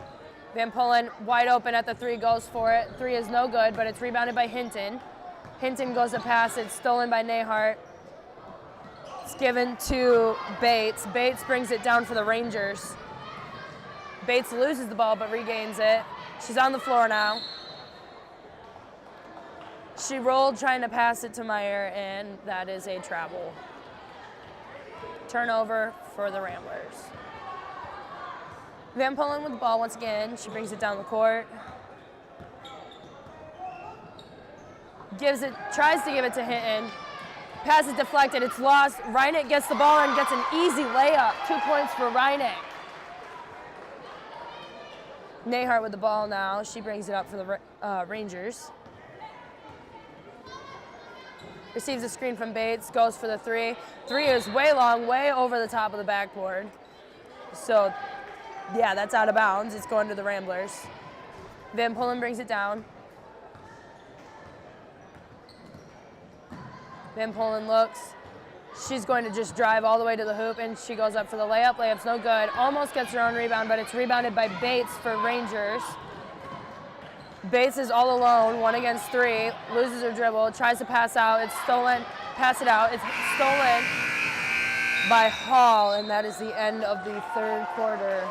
Van Pullen wide open at the 3, goes for it. 3 is no good, but it's rebounded by Hinton. Hinton goes to pass, it's stolen by Nehart. It's given to Bates. Bates brings it down for the Rangers. Bates loses the ball but regains it. She's on the floor now. She rolled trying to pass it to Meyer, and that is a travel. Turnover for the Ramblers. Van Pullen with the ball once again. She brings it down the court. Tries to give it to Hinton. Pass is deflected, it's lost. Reineck gets the ball and gets an easy layup. 2 points for Reineck. Nehart with the ball now. She brings it up for the Rangers. Receives a screen from Bates, goes for the 3. 3 is way long, way over the top of the backboard. So, yeah, that's out of bounds. It's going to the Ramblers. Van Pullen brings it down. Van Pullen looks. She's going to just drive all the way to the hoop, and she goes up for the layup. Layup's no good. Almost gets her own rebound, but it's rebounded by Bates for Rangers. Bates is all alone, 1 against 3. Loses her dribble, tries to pass out. It's stolen. Pass it out. It's stolen by Hall, and that is the end of the 3rd quarter.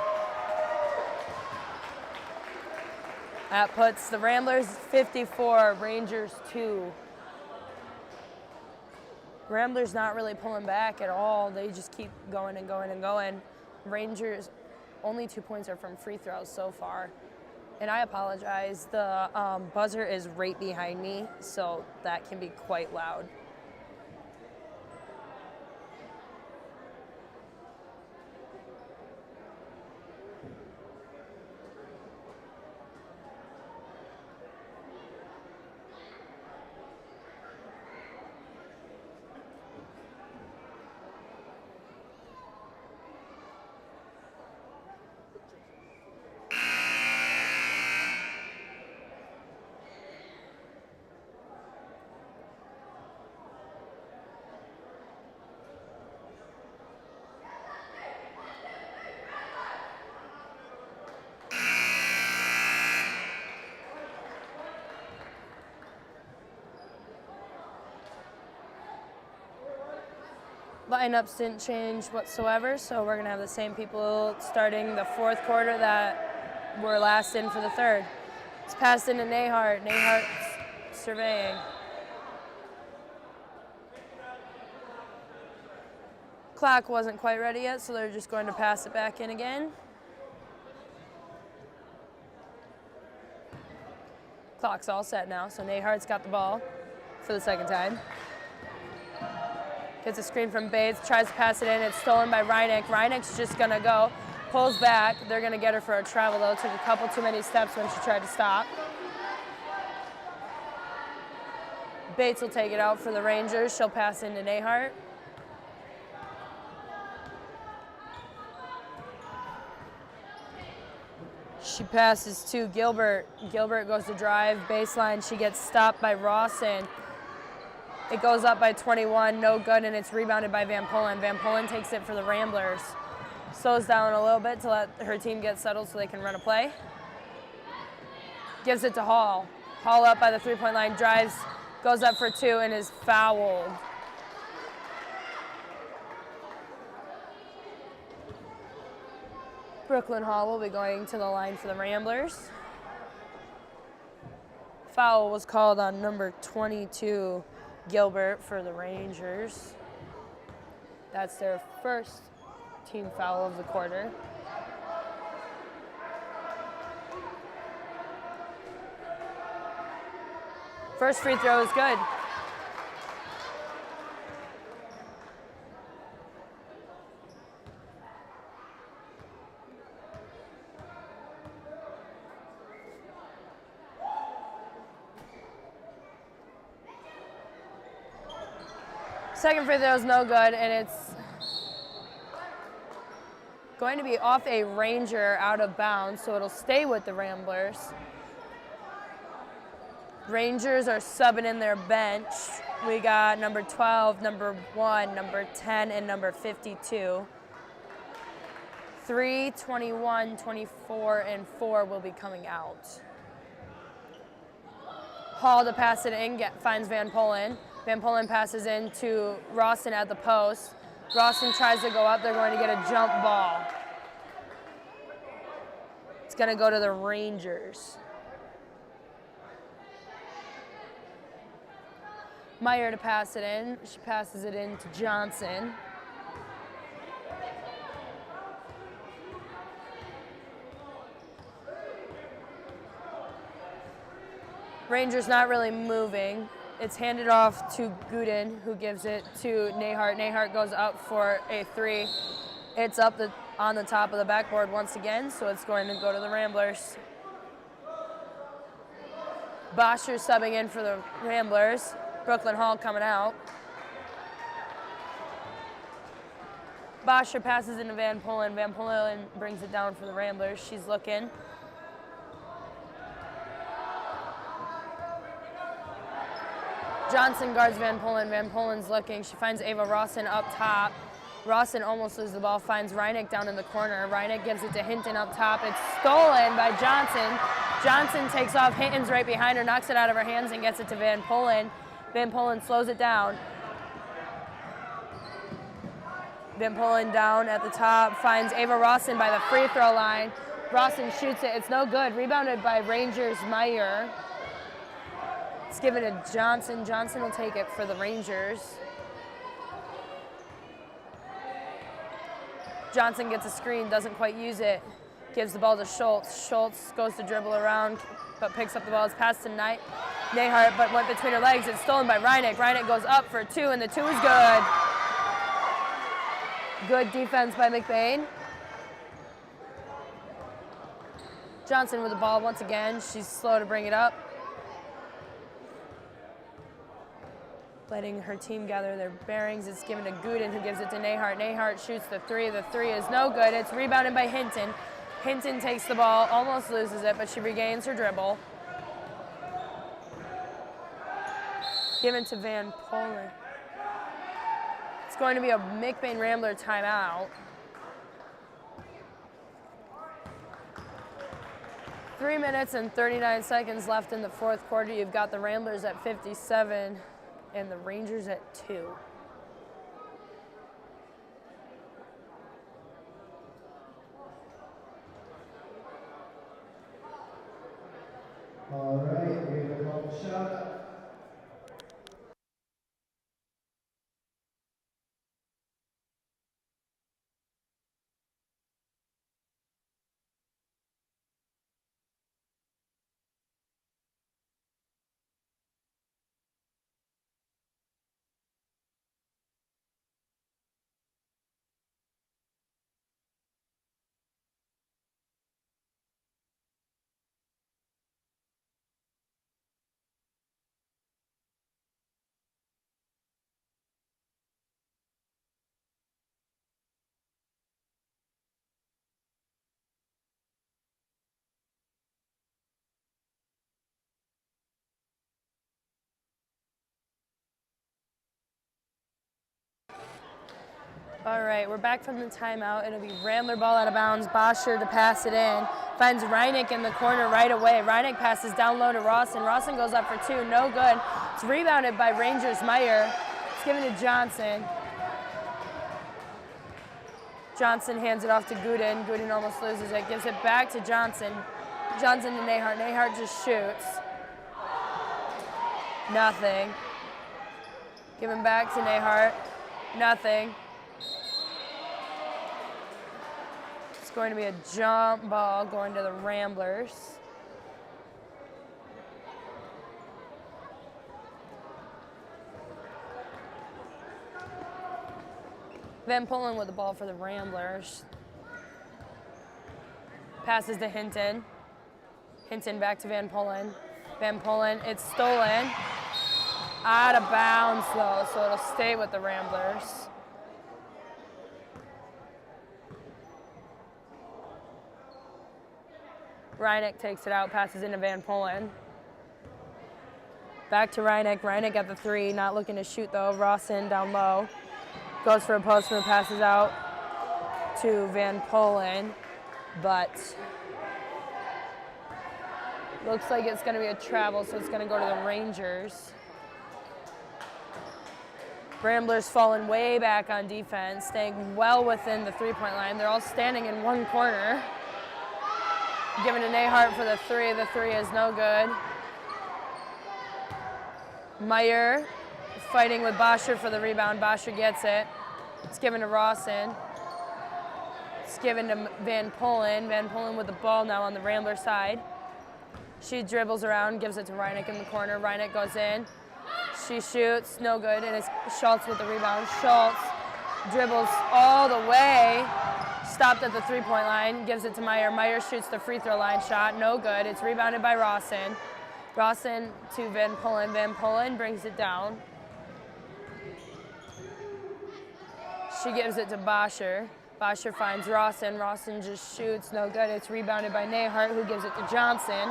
That puts the Ramblers 54, Rangers 2. Ramblers not really pulling back at all. They just keep going and going and going. Rangers, only 2 points are from free throws so far. And I apologize, the buzzer is right behind me, so that can be quite loud. Lineups didn't change whatsoever, so we're gonna have the same people starting the fourth quarter that were last in for the third. It's passed into Nahart. Nahart's surveying. Clock wasn't quite ready yet, so they're just going to pass it back in again. Clock's all set now, so Nahart's got the ball for the second time. Gets a screen from Bates, tries to pass it in. It's stolen by Reineck. Reineck's just gonna go, pulls back. They're gonna get her for a travel though. Took a couple too many steps when she tried to stop. Bates will take it out for the Rangers. She'll pass into Nahart. She passes to Gilbert. Gilbert goes to drive, baseline. She gets stopped by Rawson. It goes up by 21, no good, and it's rebounded by Van Polen. Van Polen takes it for the Ramblers. Slows down a little bit to let her team get settled so they can run a play. Gives it to Hall. Hall up by the three-point line, drives, goes up for two, and is fouled. Brooklyn Hall will be going to the line for the Ramblers. Foul was called on number 22, Gilbert, for the Rangers. That's their first team foul of the quarter. First free throw is good. Second free throw is no good, and it's going to be off a Ranger out of bounds, so it'll stay with the Ramblers. Rangers are subbing in their bench. We got number 12, number 1, number 10, and number 52. 3, 21, 24, and 4 will be coming out. Hall to pass it in, finds Van Polen. Van Polen passes in to Rawson at the post. Rawson tries to go up. They're going to get a jump ball. It's going to go to the Rangers. Meyer to pass it in. She passes it in to Johnson. Rangers not really moving. It's handed off to Gooden, who gives it to Nahart. Nahart goes up for a three. It's up on the top of the backboard once again, so it's going to go to the Ramblers. Bosher subbing in for the Ramblers. Brooklyn Hall coming out. Bosher passes into Van Polen. Van Polen brings it down for the Ramblers. She's looking. Johnson guards Van Polen. Van Polen's looking. She finds Ava Rawson up top. Rawson almost loses the ball, finds Reineck down in the corner. Reineck gives it to Hinton up top. It's stolen by Johnson. Johnson takes off. Hinton's right behind her, knocks it out of her hands and gets it to Van Polen. Van Polen slows it down. Van Polen down at the top, finds Ava Rawson by the free throw line. Rawson shoots it. It's no good. Rebounded by Rangers Meyer. It's given to Johnson. Johnson will take it for the Rangers. Johnson gets a screen, doesn't quite use it. Gives the ball to Schultz. Schultz goes to dribble around, but picks up the ball. It's passed to Nahart, but went between her legs. It's stolen by Reineck. Reineck goes up for two, and the two is good. Good defense by McBain. Johnson with the ball once again. She's slow to bring it up. Letting her team gather their bearings. It's given to Gooden, who gives it to Nahart. Nahart shoots the three. The three is no good. It's rebounded by Hinton. Hinton takes the ball, almost loses it, but she regains her dribble. Given to Van Polen. It's going to be a McBain Rambler timeout. 3 minutes and 39 seconds left in the fourth quarter. You've got the Ramblers at 57 and the Rangers at 2. All right, we're back from the timeout. It'll be Rambler ball out of bounds. Bosher to pass it in. Finds Reineck in the corner right away. Reineck passes down low to Rawson. Rawson goes up for 2, no good. It's rebounded by Rangers Meyer. It's given to Johnson. Johnson hands it off to Gooden. Gooden almost loses it. Gives it back to Johnson. Johnson to Nahart. Nahart just shoots. Nothing. Give him back to Nahart. Nothing. It's going to be a jump ball going to the Ramblers. Van Polen with the ball for the Ramblers. Passes to Hinton. Hinton back to Van Polen. Van Polen, it's stolen. Out of bounds though, so it'll stay with the Ramblers. Reineck takes it out, passes into Van Polen. Back to Reineck. Reineck at the 3, not looking to shoot though. Rawson down low. Goes for a post move, passes out to Van Polen, but looks like it's going to be a travel, so it's going to go to the Rangers. Ramblers falling way back on defense, staying well within the 3-point line. They're all standing in one corner. Given to Nahart for the 3. The 3 is no good. Meyer fighting with Bosher for the rebound. Bosher gets it. It's given to Rawson. It's given to Van Polen. Van Polen with the ball now on the Rambler side. She dribbles around, gives it to Reineck in the corner. Reineck goes in. She shoots, no good, and it's Schultz with the rebound. Schultz dribbles all the way. Stopped at the 3-point line, gives it to Meyer. Meyer shoots the free throw line shot, no good. It's rebounded by Rawson. Rawson to Van Polen. Van Polen brings it down. She gives it to Bosher. Bosher finds Rawson. Rawson just shoots, no good. It's rebounded by Nahart, who gives it to Johnson.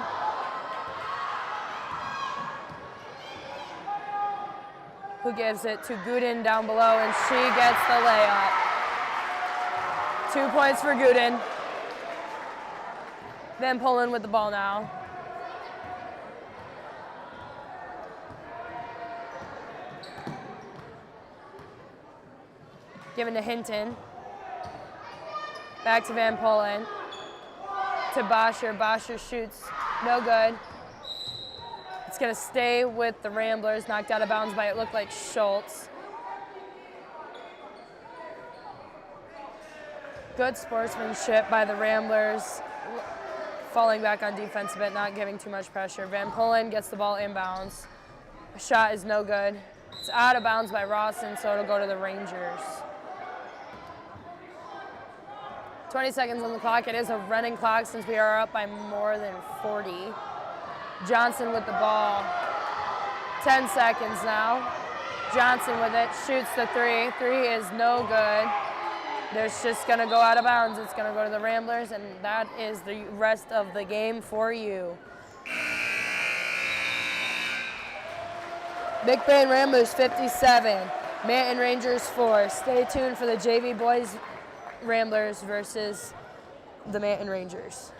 Who gives it to Gooden down below, and she gets the layup. 2 points for Gooden. Van Polen with the ball now. Given to Hinton. Back to Van Polen. To Bosher. Bosher shoots, no good. It's going to stay with the Ramblers, knocked out of bounds by, it looked like, Schultz. Good sportsmanship by the Ramblers, falling back on defense a bit, not giving too much pressure. Van Polen gets the ball inbounds. The shot is no good. It's out of bounds by Rawson, so it'll go to the Rangers. 20 seconds on the clock. It is a running clock since we are up by more than 40. Johnson with the ball. 10 seconds now. Johnson with it, shoots the 3. 3 is no good. There's just going to go out of bounds. It's going to go to the Ramblers, and that is the rest of the game for you. Big Band Ramblers 57, Manton Rangers 4. Stay tuned for the JV Boys Ramblers versus the Manton Rangers.